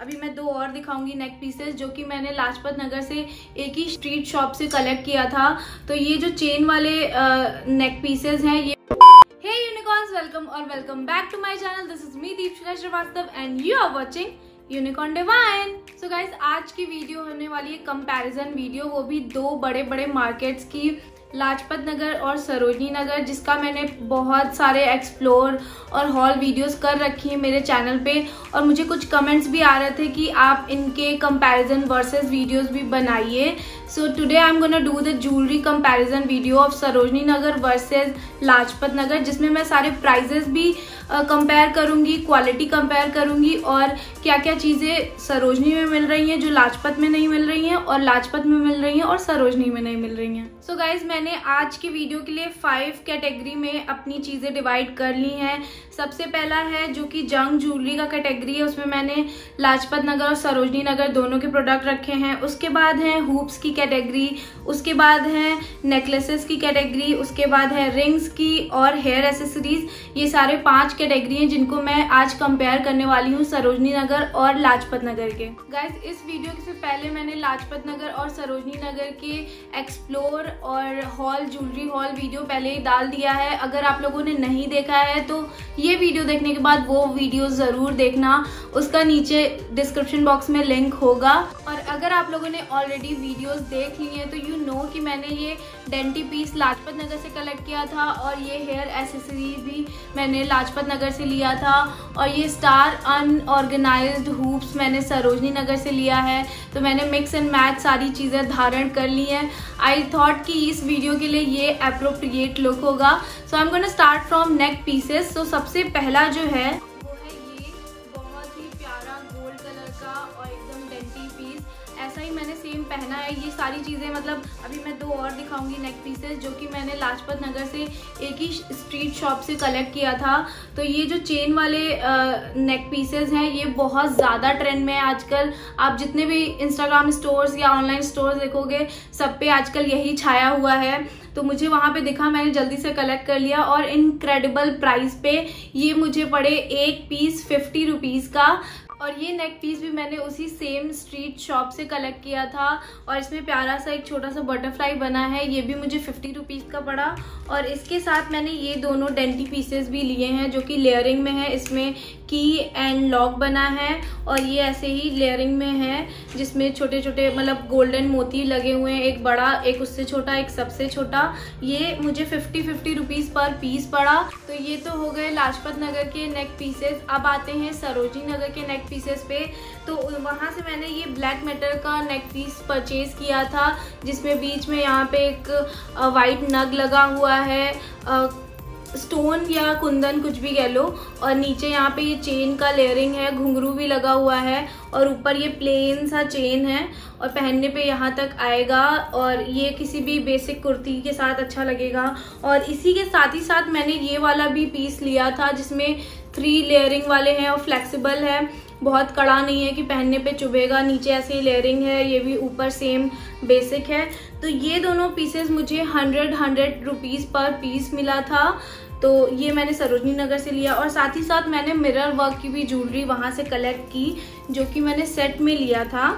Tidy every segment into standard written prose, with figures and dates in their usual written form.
अभी मैं दो और दिखाऊंगी नेक पीसेस जो कि मैंने लाजपत नगर से एक ही स्ट्रीट शॉप से कलेक्ट किया था। तो ये जो चेन वाले नेक पीसेस हैं ये हे यूनिकॉर्न्स, वेलकम और welcome back to my channel. This is me Deepshikha Srivastava and you are watching unicorn divine. So guys, आज की वीडियो होने वाली है कंपैरिजन वीडियो, वो भी दो बड़े बड़े मार्केट्स की, लाजपत नगर और सरोजनी नगर, जिसका मैंने बहुत सारे एक्सप्लोर और हॉल वीडियोस कर रखी हैं मेरे चैनल पे। और मुझे कुछ कमेंट्स भी आ रहे थे कि आप इनके कंपैरिजन वर्सेस वीडियोस भी बनाइए। So today I am gonna do the jewellery comparison video of Sarojini Nagar versus Lajpat Nagar, जिसमें मैं सारे प्राइजेस भी कंपेयर करूंगी, क्वालिटी कंपेयर करूंगी और क्या क्या चीज़ें सरोजनी में मिल रही हैं जो लाजपत में नहीं मिल रही हैं और लाजपत में मिल रही हैं और सरोजनी में नहीं मिल रही हैं। सो गाइज, मैंने आज की वीडियो के लिए 5 कैटेगरी में अपनी चीज़ें डिवाइड कर ली हैं। सबसे पहला है जो कि जंग ज्वेलरी का कैटेगरी है, उसमें मैंने लाजपत नगर और सरोजनी नगर दोनों के प्रोडक्ट रखे हैं। उसके बाद है हुप्स की कैटेगरी, उसके बाद है नेकलेसेस की कैटेगरी, उसके बाद है रिंग्स की और हेयर एसेसरीज। ये सारे 5 कैटेगरी हैं जिनको मैं आज कंपेयर करने वाली हूँ सरोजनी नगर और लाजपत नगर के। गाइज, इस वीडियो से पहले मैंने लाजपत नगर और सरोजनी नगर के एक्सप्लोर और हॉल ज्वेलरी हॉल वीडियो पहले ही डाल दिया है। अगर आप लोगों ने नहीं देखा है तो ये वीडियो देखने के बाद वो वीडियो जरूर देखना, उसका नीचे डिस्क्रिप्शन बॉक्स में लिंक होगा। और अगर आप लोगों ने ऑलरेडी वीडियोस देख ली हैं तो यू नो कि मैंने ये डेंटी पीस लाजपत नगर से कलेक्ट किया था और ये हेयर एसेसरी भी मैंने लाजपत नगर से लिया था और ये स्टार अनऑर्गेनाइज्ड हुप्स मैंने सरोजनी नगर से लिया है। तो मैंने मिक्स एंड मैच सारी चीज़ें धारण कर ली हैं। आई थॉट कि इस वीडियो के लिए ये अप्रोप्रिएट लुक होगा। So I am gonna start from neck pieces. तो सबसे पहला जो है वो है ये बहुत ही प्यारा गोल्ड कलर का और एकदम डेंटी पीस। ऐसा ही मैंने सेम पहना है। ये सारी चीज़ें मतलब अभी मैं दो और दिखाऊंगी नेक पीसेस जो कि मैंने लाजपत नगर से एक ही स्ट्रीट शॉप से कलेक्ट किया था। तो ये जो चेन वाले नेक पीसेस हैं ये बहुत ज़्यादा ट्रेंड में है आजकल। आप जितने भी इंस्टाग्राम स्टोर्स या ऑनलाइन स्टोर्स देखोगे सब पे आजकल यही छाया हुआ है। तो मुझे वहाँ पे दिखा, मैंने जल्दी से कलेक्ट कर लिया और इनक्रेडिबल प्राइस पे ये मुझे पड़े एक पीस 50 रुपीज़ का। और ये नेक पीस भी मैंने उसी सेम स्ट्रीट शॉप से कलेक्ट किया था और इसमें प्यारा सा एक छोटा सा बटरफ्लाई बना है, ये भी मुझे 50 रुपीज़ का पड़ा। और इसके साथ मैंने ये दोनों डेंटी पीसेस भी लिए हैं जो कि लेयरिंग में है। इसमें की एंड लॉक बना है और ये ऐसे ही लेयरिंग में है जिसमें छोटे छोटे मतलब गोल्डन मोती लगे हुए हैं, एक बड़ा, एक उससे छोटा, एक सबसे छोटा। ये मुझे 50 रुपीज़ पर पीस पड़ा। तो ये तो हो गए लाजपत नगर के नेक पीसेस। अब आते हैं सरोजनी नगर के नेक पीसेस पे। तो वहाँ से मैंने ये ब्लैक मेटल का नेक पीस परचेज किया था जिसमें बीच में यहाँ पे एक वाइट नग लगा हुआ है, स्टोन या कुंदन कुछ भी कह लो, और नीचे यहाँ पे ये चेन का लेयरिंग है, घुंघरू भी लगा हुआ है और ऊपर ये प्लेन सा चेन है और पहनने पे यहाँ तक आएगा और ये किसी भी बेसिक कुर्ती के साथ अच्छा लगेगा। और इसी के साथ ही साथ मैंने ये वाला भी पीस लिया था जिसमें 3 लेयरिंग वाले हैं और फ्लेक्सिबल है, बहुत कड़ा नहीं है कि पहनने पे चुभेगा। नीचे ऐसे ही लेयरिंग है, ये भी ऊपर सेम बेसिक है। तो ये दोनों पीसेस मुझे 100 रुपीज़ पर पीस मिला था। तो ये मैंने सरोजनी नगर से लिया और साथ ही साथ मैंने मिरर वर्क की भी ज्वेलरी वहाँ से कलेक्ट की जो कि मैंने सेट में लिया था।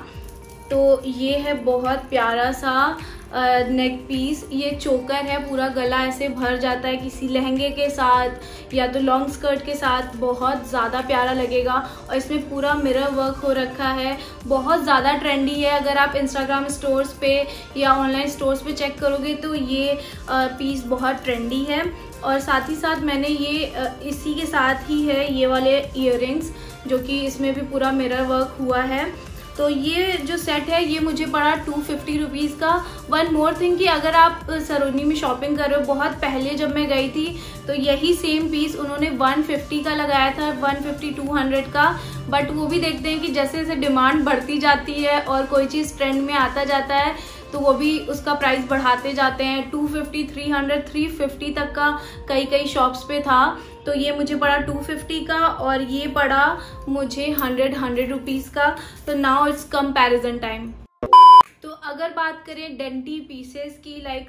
तो ये है बहुत प्यारा सा नेक पीस। ये चोकर है, पूरा गला ऐसे भर जाता है किसी लहंगे के साथ या तो लॉन्ग स्कर्ट के साथ, बहुत ज़्यादा प्यारा लगेगा। और इसमें पूरा मिरर वर्क हो रखा है, बहुत ज़्यादा ट्रेंडी है। अगर आप इंस्टाग्राम स्टोर्स पे या ऑनलाइन स्टोर्स पे चेक करोगे तो ये पीस बहुत ट्रेंडी है। और साथ ही साथ मैंने ये इसी के साथ ही है ये वाले ईयररिंग्स जो कि इसमें भी पूरा मिरर वर्क हुआ है। तो ये जो सेट है ये मुझे पड़ा 250 रुपीज़ का। वन मोर थिंग कि अगर आप सरोजनी में शॉपिंग कर रहे हो, बहुत पहले जब मैं गई थी तो यही सेम पीस उन्होंने 150 का लगाया था, 150-200 का। बट वो भी देखते हैं कि जैसे जैसे डिमांड बढ़ती जाती है और कोई चीज़ ट्रेंड में आता जाता है तो वो भी उसका प्राइस बढ़ाते जाते हैं। 250, 300, 350 तक का कई शॉप्स पे था। तो ये मुझे पड़ा 250 का और ये पड़ा मुझे 100 रुपीज़ का। तो नाउ इट्स कंपैरिजन टाइम। तो अगर बात करें डेंटी पीसेस की, लाइक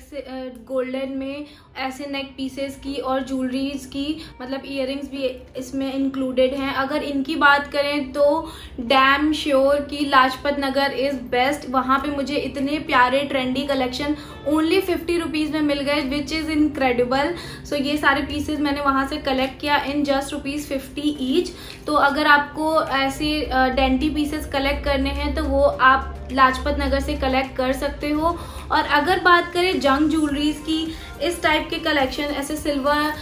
गोल्डन में ऐसे नेक पीसेस की और ज्वेलरीज की, मतलब इयररिंग्स भी इसमें इंक्लूडेड हैं, अगर इनकी बात करें तो डैम श्योर की लाजपत नगर इज बेस्ट। वहाँ पे मुझे इतने प्यारे ट्रेंडी कलेक्शन ओनली 50 रुपीज़ में मिल गए, विच इज़ इनक्रेडिबल। सो ये सारे पीसेस मैंने वहाँ से कलेक्ट किया इन जस्ट ₹50 ईच। तो अगर आपको ऐसे डेंटी पीसेस कलेक्ट करने हैं तो वो आप लाजपत नगर से कलेक्ट कर सकते हो। और अगर बात करें जंग ज्वेलरीज की, इस टाइप के कलेक्शन, ऐसे सिल्वर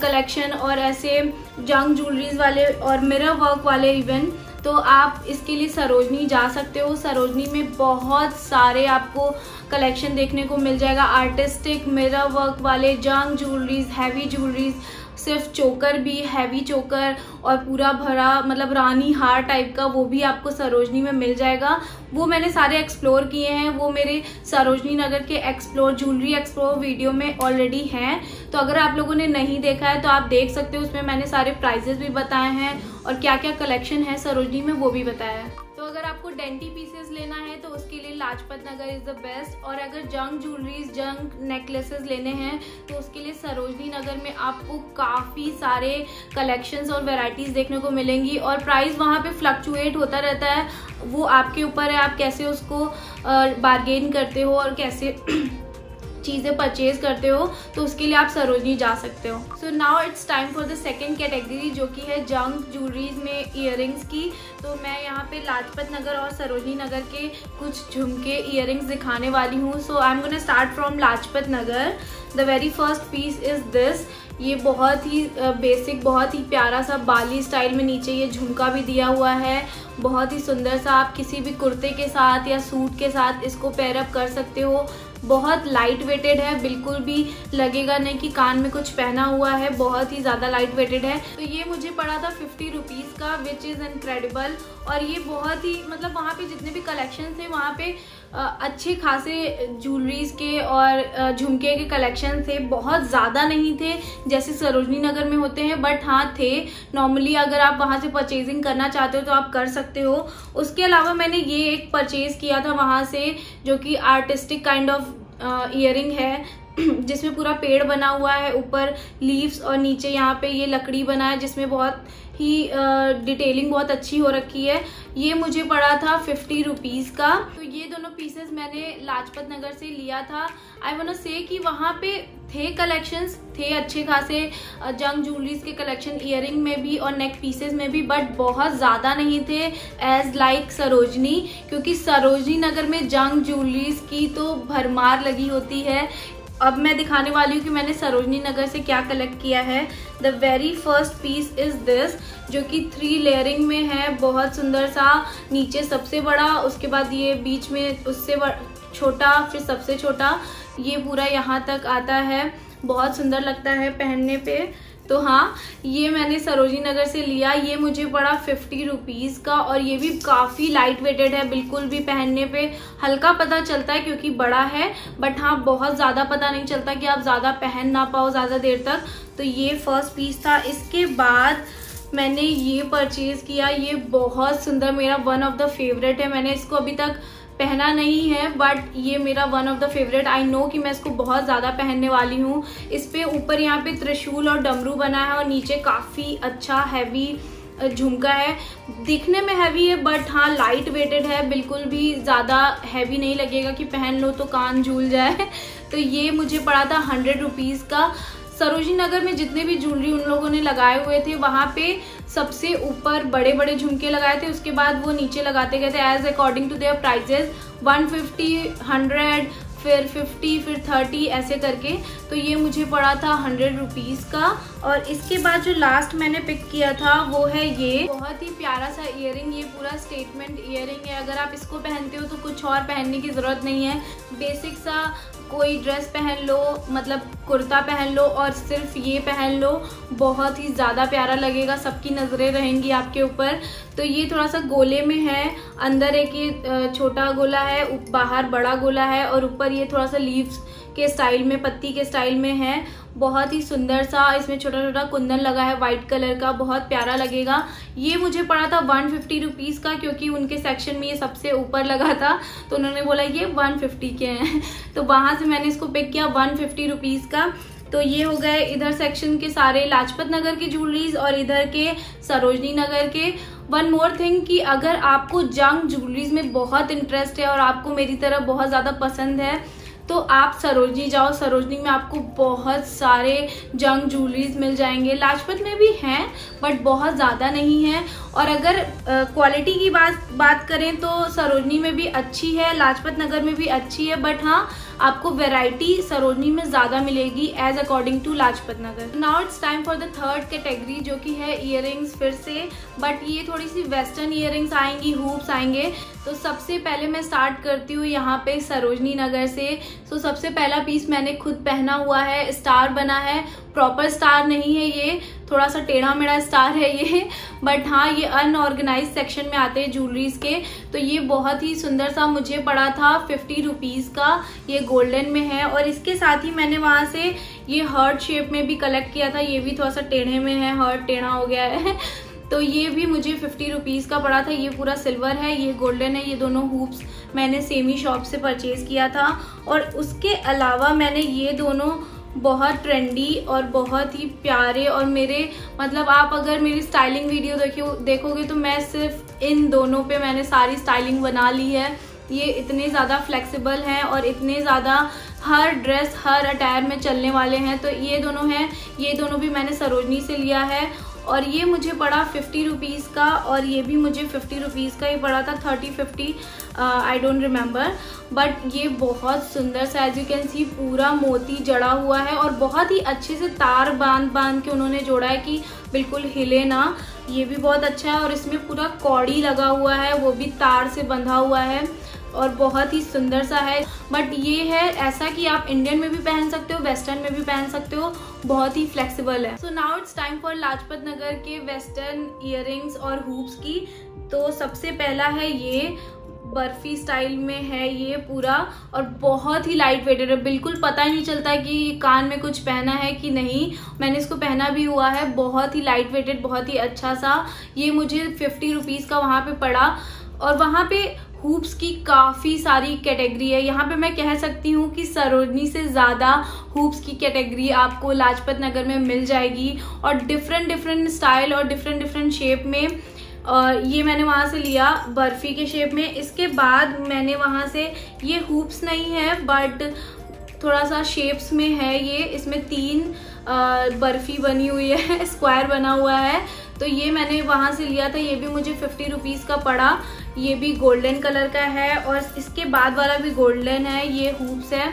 कलेक्शन और ऐसे जंग ज्वेलरीज वाले और मिरर वर्क वाले इवन, तो आप इसके लिए सरोजनी जा सकते हो। सरोजनी में बहुत सारे आपको कलेक्शन देखने को मिल जाएगा, आर्टिस्टिक मिरर वर्क वाले जंग ज्वेलरीज, हैवी ज्वेलरीज, सिर्फ चोकर भी हैवी चोकर और पूरा भरा मतलब रानी हार टाइप का, वो भी आपको सरोजनी में मिल जाएगा। वो मैंने सारे एक्सप्लोर किए हैं, वो मेरे सरोजनी नगर के ज्वेलरी एक्सप्लोर वीडियो में ऑलरेडी हैं। तो अगर आप लोगों ने नहीं देखा है तो आप देख सकते हो, उसमें मैंने सारे प्राइजेस भी बताए हैं और क्या क्या कलेक्शन है सरोजनी में वो भी बताया है। तो अगर आपको डेंटी पीसेस लेना है तो उसके लिए Lajpat Nagar is the best, और अगर जंग ज्वेलरीज, जंग नेकलेसेस लेने हैं तो उसके लिए सरोजनी नगर में आपको काफ़ी सारे कलेक्शंस और वैरायटीज़ देखने को मिलेंगी। और प्राइस वहाँ पे फ्लक्चुएट होता रहता है, वो आपके ऊपर है, आप कैसे उसको बार्गेन करते हो और कैसे चीज़ें परचेज करते हो, तो उसके लिए आप सरोजनी जा सकते हो। सो now it's time for the second category, जो कि है जंग ज्वेलरीज में इयररिंग्स की। तो मैं यहाँ पे लाजपत नगर और सरोजनी नगर के कुछ झुमके इयररिंग्स दिखाने वाली हूँ। So I am gonna start from Lajpat Nagar. The very first piece is this. ये बहुत ही बेसिक, बहुत ही प्यारा सा बाली स्टाइल में नीचे ये झुमका भी दिया हुआ है, बहुत ही सुंदर सा। आप किसी भी कुर्ते के साथ या सूट के साथ इसको पेयर अप कर सकते हो। बहुत लाइट वेटेड है, बिल्कुल भी लगेगा नहीं कि कान में कुछ पहना हुआ है, बहुत ही ज़्यादा लाइट वेटेड है। तो ये मुझे पड़ा था 50 रुपीज़ का, विच इज़ इनक्रेडिबल। और ये बहुत ही मतलब वहाँ पे जितने भी कलेक्शन थे वहाँ पे अच्छे खासे ज्वेलरीज के और झुमके के कलेक्शन थे, बहुत ज़्यादा नहीं थे जैसे सरोजनी नगर में होते हैं, बट हाँ थे। नॉर्मली अगर आप वहाँ से परचेजिंग करना चाहते हो तो आप कर सकते हो। उसके अलावा मैंने ये एक परचेज़ किया था वहाँ से, जो कि आर्टिस्टिक काइंड ऑफ इयररिंग है, जिसमें पूरा पेड़ बना हुआ है, ऊपर लीव्स और नीचे यहाँ पे ये लकड़ी बना है, जिसमें बहुत ही डिटेलिंग बहुत अच्छी हो रखी है। ये मुझे पड़ा था 50 रुपीज़ का। तो ये दोनों पीसेस मैंने लाजपत नगर से लिया था। आई वांट टू से कि वहाँ पे थे कलेक्शंस, थे अच्छे खासे जंग ज्वेलरीज के कलेक्शन इयररिंग में भी और नेक पीसेस में भी, बट बहुत ज़्यादा नहीं थे एज लाइक सरोजनी, क्योंकि सरोजनी नगर में जंग ज्वेलरीज की तो भरमार लगी होती है। अब मैं दिखाने वाली हूँ कि मैंने सरोजनी नगर से क्या कलेक्ट किया है। The very first piece is this, जो कि 3 लेयरिंग में है, बहुत सुंदर सा। नीचे सबसे बड़ा, उसके बाद ये बीच में उससे छोटा, फिर सबसे छोटा, ये पूरा यहाँ तक आता है। बहुत सुंदर लगता है पहनने पे। तो हाँ, ये मैंने सरोजनी नगर से लिया। ये मुझे पड़ा 50 रुपीज़ का, और ये भी काफ़ी लाइट वेटेड है, बिल्कुल भी पहनने पे हल्का पता चलता है क्योंकि बड़ा है, बट हाँ बहुत ज़्यादा पता नहीं चलता कि आप ज़्यादा पहन ना पाओ ज़्यादा देर तक। तो ये फर्स्ट पीस था। इसके बाद मैंने ये परचेज़ किया, ये बहुत सुंदर, मेरा वन ऑफ द फेवरेट है। मैंने इसको अभी तक पहना नहीं है, बट ये मेरा one of the favourite. I know कि मैं इसको बहुत ज़्यादा पहनने वाली हूँ। इस पे ऊपर यहाँ पे त्रिशूल और डमरू बना है और नीचे काफ़ी अच्छा हैवी झुमका है। दिखने में हैवी है, बट हाँ लाइट वेटेड है, बिल्कुल भी ज़्यादा हैवी नहीं लगेगा कि पहन लो तो कान झूल जाए। तो ये मुझे पड़ा था 100 रुपीज़ का। सरोजनी नगर में जितने भी ज्वेलरी उन लोगों ने लगाए हुए थे, वहाँ पे सबसे ऊपर बड़े बड़े झुमके लगाए थे, उसके बाद वो नीचे लगाते गए थे as according to their prices, 150, 100, फिर 50, फिर 30 ऐसे करके। तो ये मुझे पड़ा था 100 रुपीज़ का। और इसके बाद जो लास्ट मैंने पिक किया था वो है ये बहुत ही प्यारा सा इयररिंग। ये पूरा स्टेटमेंट इयररिंग है, अगर आप इसको पहनते हो तो कुछ और पहनने की ज़रूरत नहीं है। बेसिक सा कोई ड्रेस पहन लो, मतलब कुर्ता पहन लो और सिर्फ ये पहन लो, बहुत ही ज़्यादा प्यारा लगेगा, सबकी नज़रें रहेंगी आपके ऊपर। तो ये थोड़ा सा गोले में है, अंदर एक ये छोटा गोला है, बाहर बड़ा गोला है और ऊपर ये थोड़ा सा लीव्स के स्टाइल में, पत्ती के स्टाइल में है। बहुत ही सुंदर सा इसमें छोटा छोटा कुंदन लगा है व्हाइट कलर का, बहुत प्यारा लगेगा। ये मुझे पड़ा था 150 रुपीज़ का, क्योंकि उनके सेक्शन में ये सबसे ऊपर लगा था, तो उन्होंने बोला ये 150 के हैं तो वहां से मैंने इसको पिक किया 150 रुपीज़ का। तो ये हो गए इधर सेक्शन के सारे लाजपत नगर की ज्वेलरीज और इधर के सरोजनी नगर के। वन मोर थिंग कि अगर आपको जंग ज्वेलरीज में बहुत इंटरेस्ट है और आपको मेरी तरह बहुत ज़्यादा पसंद है तो आप सरोजनी जाओ। सरोजनी में आपको बहुत सारे जंग ज्वेलरीज मिल जाएंगे। लाजपत में भी हैं बट बहुत ज़्यादा नहीं है। और अगर क्वालिटी की बात करें तो सरोजनी में भी अच्छी है, लाजपत नगर में भी अच्छी है, बट हाँ आपको वैरायटी सरोजनी में ज़्यादा मिलेगी as according to Lajpat Nagar. Now it's time for the third category जो कि है ईयरिंग्स फिर से, बट ये थोड़ी सी वेस्टर्न ईयरिंग्स आएंगी, हुप्स आएंगे। तो सबसे पहले मैं स्टार्ट करती हूँ यहाँ पे सरोजनी नगर से। तो सबसे पहला पीस मैंने खुद पहना हुआ है, स्टार बना है, प्रॉपर स्टार नहीं है ये, थोड़ा सा टेढ़ा मेढ़ा स्टार है ये, बट हाँ ये अनऑर्गेनाइज सेक्शन में आते हैं ज्वेलरीज के। तो ये बहुत ही सुंदर सा मुझे पड़ा था 50 रुपीज़ का, ये गोल्डन में है। और इसके साथ ही मैंने वहाँ से ये हर्ट शेप में भी कलेक्ट किया था, ये भी थोड़ा सा टेढ़े में है, हर्ट टेढ़ा हो गया है तो ये भी मुझे 50 रुपीज़ का पड़ा था। ये पूरा सिल्वर है, ये गोल्डन है। ये दोनों हुप्स मैंने सेम ही शॉप से परचेज किया था। और उसके अलावा मैंने ये दोनों बहुत ट्रेंडी और बहुत ही प्यारे, और मेरे मतलब आप अगर मेरी स्टाइलिंग वीडियो देखोगे तो मैं सिर्फ इन दोनों पे मैंने सारी स्टाइलिंग बना ली है। ये इतने ज़्यादा फ्लेक्सिबल हैं और इतने ज़्यादा हर ड्रेस हर अटायर में चलने वाले हैं। तो ये दोनों हैं, ये दोनों भी मैंने सरोजनी से लिया है। और ये मुझे पड़ा 50 रुपीज़ का, और ये भी मुझे 50 रुपीज़ का ही पड़ा था, 30-50 आई डोंट रिमेम्बर। बट ये बहुत सुंदर सा, एज यू कैन सी पूरा मोती जड़ा हुआ है और बहुत ही अच्छे से तार बांध के उन्होंने जोड़ा है कि बिल्कुल हिले ना। ये भी बहुत अच्छा है। और इसमें पूरा कौड़ी लगा हुआ है, वो भी तार से बंधा हुआ है और बहुत ही सुंदर सा है। बट ये है ऐसा कि आप इंडियन में भी पहन सकते हो, वेस्टर्न में भी पहन सकते हो, बहुत ही फ्लेक्सिबल है। So now it's time for Lajpat Nagar के वेस्टर्न ईयरिंग्स और हुप्स की। तो सबसे पहला है ये बर्फी स्टाइल में है ये पूरा, और बहुत ही लाइट वेटेड है, बिल्कुल पता ही नहीं चलता कि कान में कुछ पहना है कि नहीं। मैंने इसको पहना भी हुआ है, बहुत ही लाइट वेटेड, बहुत ही अच्छा सा। ये मुझे 50 रुपीज़ का वहाँ पे पड़ा। और वहाँ पे हुप्स की काफ़ी सारी कैटेगरी है। यहाँ पे मैं कह सकती हूँ कि सरोजनी से ज़्यादा हुप्स की कैटेगरी आपको लाजपत नगर में मिल जाएगी, और डिफरेंट स्टाइल और डिफरेंट शेप में। ये मैंने वहाँ से लिया बर्फी के शेप में। इसके बाद मैंने वहाँ से, ये हुप्स नहीं है बट थोड़ा सा शेप्स में है ये, इसमें 3 बर्फी बनी हुई है, स्क्वायर बना हुआ है। तो ये मैंने वहाँ से लिया था, ये भी मुझे 50 रुपीज़ का पड़ा। ये भी गोल्डन कलर का है और इसके बाद वाला भी गोल्डन है। ये हुप्स है,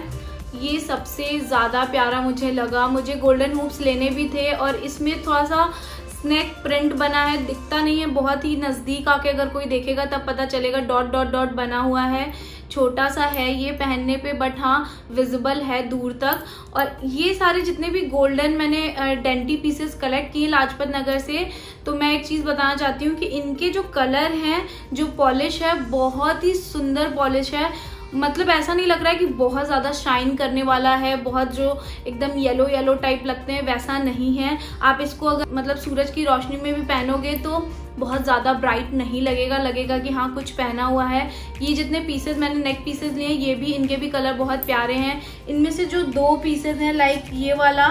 ये सबसे ज़्यादा प्यारा मुझे लगा। मुझे गोल्डन हुप्स लेने भी थे, और इसमें थोड़ा सा स्नैक प्रिंट बना है, दिखता नहीं है, बहुत ही नज़दीक आके अगर कोई देखेगा तब पता चलेगा। डॉट डॉट डॉट बना हुआ है, छोटा सा है ये पहनने पे, बट हाँ विजिबल है दूर तक। और ये सारे जितने भी गोल्डन मैंने डेंटी पीसेस कलेक्ट किए लाजपत नगर से, तो मैं एक चीज़ बताना चाहती हूँ कि इनके जो कलर हैं, जो पॉलिश है, बहुत ही सुंदर पॉलिश है। मतलब ऐसा नहीं लग रहा है कि बहुत ज़्यादा शाइन करने वाला है, बहुत जो एकदम येलो टाइप लगते हैं वैसा नहीं है। आप इसको अगर मतलब सूरज की रोशनी में भी पहनोगे तो बहुत ज़्यादा ब्राइट नहीं लगेगा, लगेगा कि हाँ कुछ पहना हुआ है। ये जितने पीसेस मैंने नेक पीसेस लिए, ये भी, इनके भी कलर बहुत प्यारे हैं। इनमें से जो 2 पीसेस हैं, लाइक ये वाला,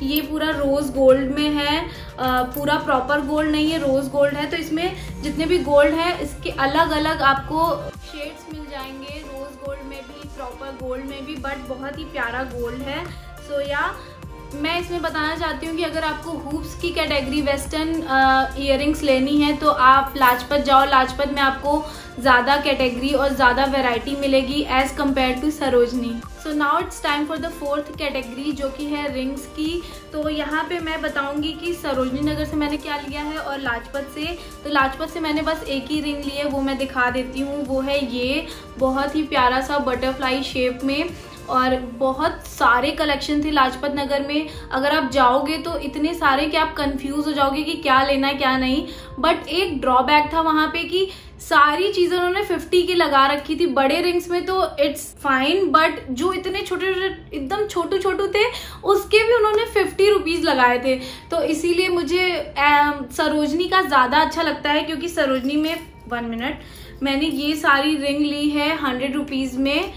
ये पूरा रोज गोल्ड में है, पूरा प्रॉपर गोल्ड नहीं है, रोज गोल्ड है। तो इसमें जितने भी गोल्ड है इसके अलग अलग आपको शेड्स मिल जाएंगे, रोज गोल्ड में भी, प्रॉपर गोल्ड में भी, बट बहुत ही प्यारा गोल्ड है। सो या मैं इसमें बताना चाहती हूँ कि अगर आपको हुप्स की कैटेगरी वेस्टर्न ईयरिंग्स लेनी है तो आप लाजपत जाओ। लाजपत में आपको ज़्यादा कैटेगरी और ज़्यादा वैरायटी मिलेगी as compare to Sarojini. So now it's time for the 4th category जो कि है रिंग्स की। तो यहाँ पे मैं बताऊंगी कि सरोजनी नगर से मैंने क्या लिया है और लाजपत से। तो लाजपत से मैंने बस एक ही रिंग ली है, वो मैं दिखा देती हूँ। वो है ये, बहुत ही प्यारा सा बटरफ्लाई शेप में, और बहुत सारे कलेक्शन थे लाजपत नगर में। अगर आप जाओगे तो इतने सारे कि आप कंफ्यूज हो जाओगे कि क्या लेना है क्या नहीं। बट एक ड्रॉबैक था वहाँ पे कि सारी चीजें उन्होंने 50 की लगा रखी थी। बड़े रिंग्स में तो इट्स फाइन, बट जो इतने छोटे छोटे एकदम छोटू छोटू थे उसके भी उन्होंने 50 रुपीज लगाए थे। तो इसीलिए मुझे सरोजनी का ज्यादा अच्छा लगता है, क्योंकि सरोजनी में 1 मिनट मैंने ये सारी रिंग ली है 100 रुपीज में।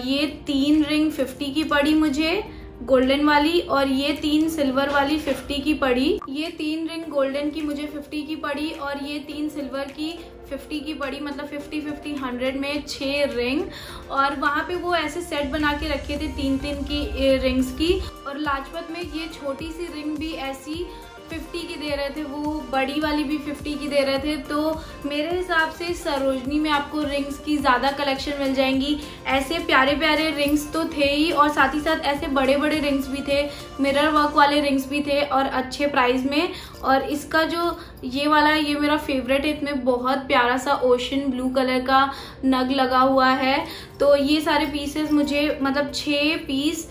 ये 3 रिंग 50 की पड़ी मुझे गोल्डन वाली, और ये 3 सिल्वर वाली 50 की पड़ी। ये 3 रिंग गोल्डन की मुझे 50 की पड़ी, और ये 3 सिल्वर की 50 की पड़ी। मतलब 50-50 100 में 6 रिंग। और वहाँ पे वो ऐसे सेट बना के रखे थे 3-3 की रिंग्स की। और लाजपत में ये छोटी सी रिंग भी ऐसी 50 की दे रहे थे, वो बड़ी वाली भी 50 की दे रहे थे। तो मेरे हिसाब से सरोजनी में आपको रिंग्स की ज़्यादा कलेक्शन मिल जाएंगी। ऐसे प्यारे प्यारे रिंग्स तो थे ही, और साथ ही साथ ऐसे बड़े बड़े रिंग्स भी थे, मिरर वर्क वाले रिंग्स भी थे, और अच्छे प्राइस में। और इसका जो ये वाला है ये मेरा फेवरेट है। इसमें बहुत प्यारा सा ओशन ब्लू कलर का नग लगा हुआ है। तो ये सारे पीसेस मुझे मतलब 6 पीस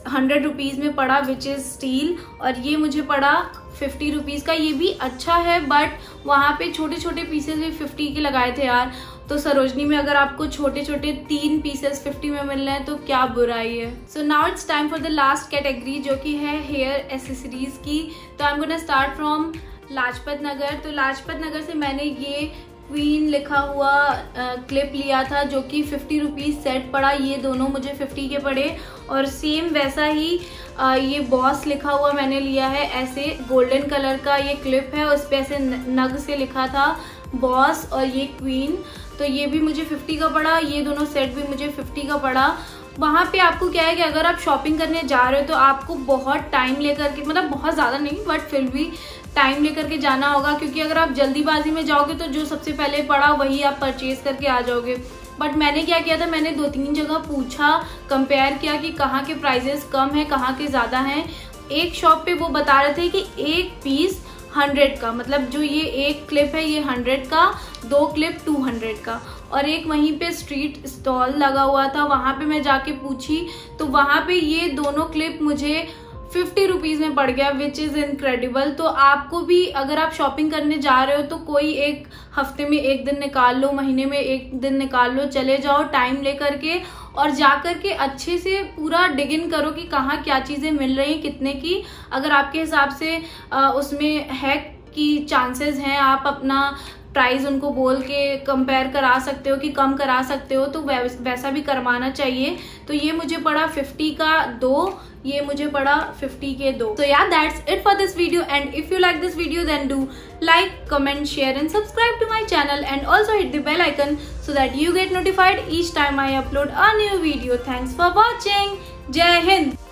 100 रुपीज में पड़ा, विच इज स्टील। और ये मुझे पड़ा 50 रुपीज का। ये भी अच्छा है, बट वहाँ पे छोटे छोटे पीसेस भी 50 के लगाए थे यार। तो सरोजनी में अगर आपको छोटे छोटे 3 पीसेस 50 में मिल रहे हैं तो क्या बुराई है। So now it's time for the last category, जो कि है हेयर एसेसरीज की। तो I am gonna start from Lajpat Nagar. तो लाजपत नगर से मैंने ये क्वीन लिखा हुआ क्लिप लिया था, जो कि 50 रुपीज सेट पड़ा। ये दोनों मुझे 50 के पड़े। और सेम वैसा ही ये बॉस लिखा हुआ मैंने लिया है, ऐसे गोल्डन कलर का ये क्लिप है, उस पे ऐसे नग से लिखा था बॉस, और ये क्वीन। तो ये भी मुझे 50 का पड़ा। ये दोनों सेट भी मुझे 50 का पड़ा। वहाँ पे आपको क्या है कि अगर आप शॉपिंग करने जा रहे हो तो आपको बहुत टाइम लेकर के, मतलब बहुत ज़्यादा नहीं बट फिर भी टाइम लेकर के जाना होगा, क्योंकि अगर आप जल्दीबाजी में जाओगे तो जो सबसे पहले पड़ा वही आप परचेज करके आ जाओगे। बट मैंने क्या किया था, मैंने 2-3 जगह पूछा, कंपेयर किया कि कहाँ के प्राइजेस कम है, कहाँ के ज़्यादा हैं। एक शॉप पे वो बता रहे थे कि 1 पीस 100 का, मतलब जो ये एक क्लिप है ये 100 का, 2 क्लिप 200 का। और एक वहीं पे स्ट्रीट स्टॉल लगा हुआ था, वहाँ पे मैं जाके पूछी तो वहाँ पे ये दोनों क्लिप मुझे 50 रुपीज में पड़ गया, विच इज इनक्रेडिबल। तो आपको भी अगर आप शॉपिंग करने जा रहे हो तो कोई एक हफ्ते में 1 दिन निकाल लो, महीने में 1 दिन निकाल लो, चले जाओ टाइम लेकर के, और जाकर के अच्छे से पूरा डिग इन करो कि कहाँ क्या चीजें मिल रही हैं, कितने की। अगर आपके हिसाब से उसमें है कि चांसेस हैं, आप अपना प्राइस उनको बोल के कंपेयर करा सकते हो कि कम करा सकते हो, तो वैसा भी करवाना चाहिए। तो ये मुझे पड़ा 50 का 2, ये मुझे पड़ा 50 के 2। So yeah, that's it for this video, and if you like this video then do like, comment, share and subscribe to my channel, and also hit the bell icon so that you get notified each time I upload a new video. Thanks for watching. Jai Hind.